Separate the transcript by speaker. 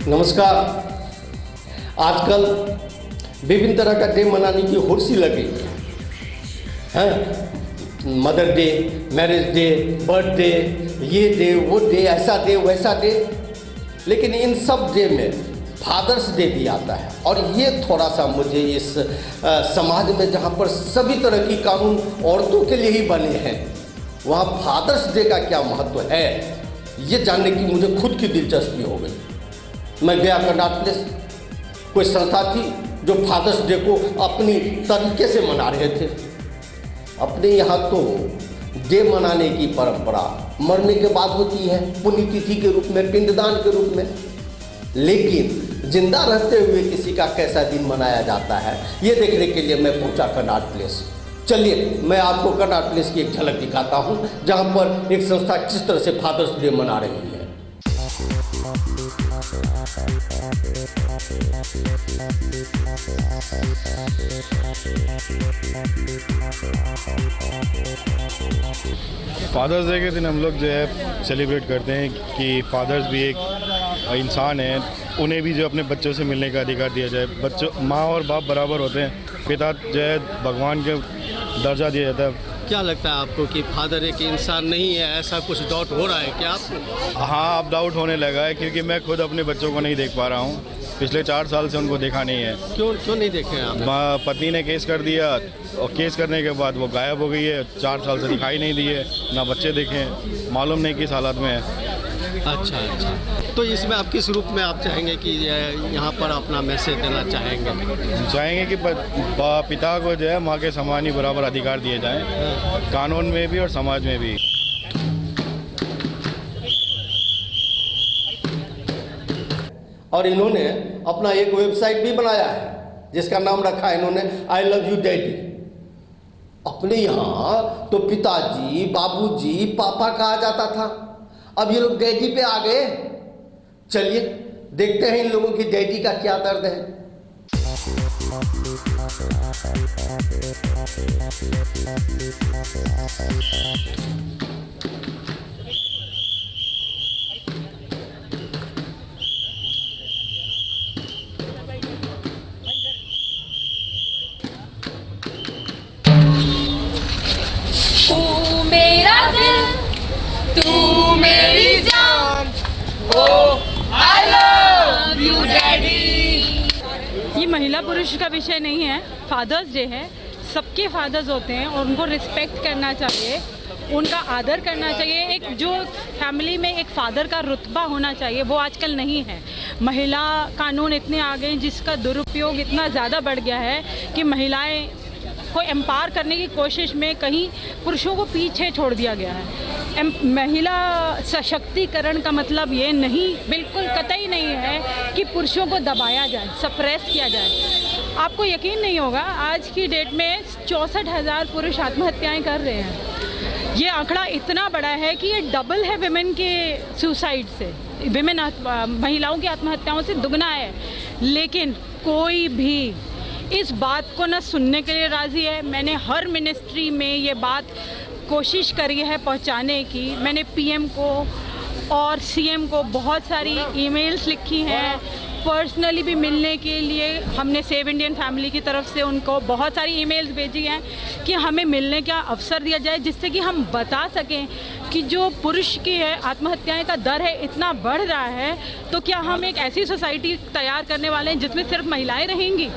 Speaker 1: नमस्कार। आजकल विभिन्न तरह का डे मनाने की होड़ सी लगी है। Mother day, marriage day, birthday, ये डे, वो डे, ऐसा डे, वैसा डे। लेकिन इन सब डे में फादर्स डे भी आता है और ये थोड़ा सा मुझे इस समाज में जहाँ पर सभी तरह की कानून औरतों के लिए ही बने हैं, वहाँ फादर्स डे का क्या महत्व है, ये जानने की मुझे खुद की दिलचस्पी हो गई। मैं गया कर्नाट प्लेस, कोई संस्था थी जो फादर्स डे को अपनी तरीके से मना रहे थे। अपने यहाँ तो डे मनाने की परंपरा मरने के बाद होती है, पुण्यतिथि के रूप में, पिंडदान के रूप में। लेकिन जिंदा रहते हुए किसी का कैसा दिन मनाया जाता है, ये देखने के लिए मैं पहुंचा कर्नाट प्लेस। चलिए मैं आपको कर्नाट प्लेस की एक झलक दिखाता हूं, जहां पर एक संस्था किस तरह से फादर्स डे मना रही है।
Speaker 2: फादर्स डे के दिन हम लोग जो है सेलिब्रेट करते हैं कि फादर्स भी एक इंसान है, उन्हें भी जो अपने बच्चों से मिलने का अधिकार दिया जाए। बच्चों, माँ और बाप बराबर होते हैं, पिता जो है भगवान के दर्जा दिया जाता है।
Speaker 1: क्या लगता है आपको कि फादर एक इंसान नहीं है, ऐसा कुछ डाउट हो रहा है क्या आपको?
Speaker 2: हाँ, अब डाउट होने लगा है क्योंकि मैं खुद अपने बच्चों को नहीं देख पा रहा हूँ। पिछले 4 साल से उनको देखा नहीं है।
Speaker 1: क्यों नहीं देखे आप?
Speaker 2: पत्नी ने केस कर दिया और केस करने के बाद वो गायब हो गई है। 4 साल से दिखाई नहीं दी है, ना बच्चे देखे, मालूम नहीं किस हालत में है।
Speaker 1: अच्छा। तो इसमें आप किस रूप में आप चाहेंगे कि यहाँ पर अपना मैसेज देना चाहेंगे?
Speaker 2: कि पिता को जो है माँ के समान ही बराबर अधिकार दिए जाएं, कानून में भी और समाज में भी।
Speaker 1: और इन्होंने अपना एक वेबसाइट भी बनाया है जिसका नाम रखा है इन्होंने आई लव यू डैडी। अपने यहाँ तो पिताजी, बाबूजी, पापा कहा जाता था, अब ये लोग डैडी पे आ गए। चलिए देखते हैं इन लोगों की डैडी का क्या दर्द है।
Speaker 3: तू मेरा दिल, तू मेरी जान, ओ आई लव यू डैडी।
Speaker 4: ये महिला पुरुष का विषय नहीं है, फादर्स डे है। सबके फादर्स होते हैं और उनको रिस्पेक्ट करना चाहिए, उनका आदर करना चाहिए। एक जो फैमिली में एक फादर का रुतबा होना चाहिए, वो आजकल नहीं है। महिला कानून इतने आ गए जिसका दुरुपयोग इतना ज़्यादा बढ़ गया है कि महिलाएं को एम्पावर करने की कोशिश में कहीं पुरुषों को पीछे छोड़ दिया गया है। महिला सशक्तिकरण का मतलब ये नहीं, बिल्कुल कतई नहीं है कि पुरुषों को दबाया जाए, सप्रेस किया जाए। आपको यकीन नहीं होगा, आज की डेट में 64,000 पुरुष आत्महत्याएं कर रहे हैं। ये आंकड़ा इतना बड़ा है कि ये डबल है विमेन के सुसाइड से, महिलाओं की आत्महत्याओं से दुगना है। लेकिन कोई भी इस बात को न सुनने के लिए राज़ी है। मैंने हर मिनिस्ट्री में ये बात कोशिश करी है पहुंचाने की। मैंने पीएम को और सीएम को बहुत सारी ईमेल्स लिखी हैं, पर्सनली भी मिलने के लिए हमने सेव इंडियन फैमिली की तरफ से उनको बहुत सारी ईमेल्स भेजी हैं कि हमें मिलने का अवसर दिया जाए, जिससे कि हम बता सकें कि जो पुरुष की है आत्महत्याएं का दर है इतना बढ़ रहा है, तो क्या हम एक ऐसी सोसाइटी तैयार करने वाले हैं जिसमें सिर्फ महिलाएं रहेंगी?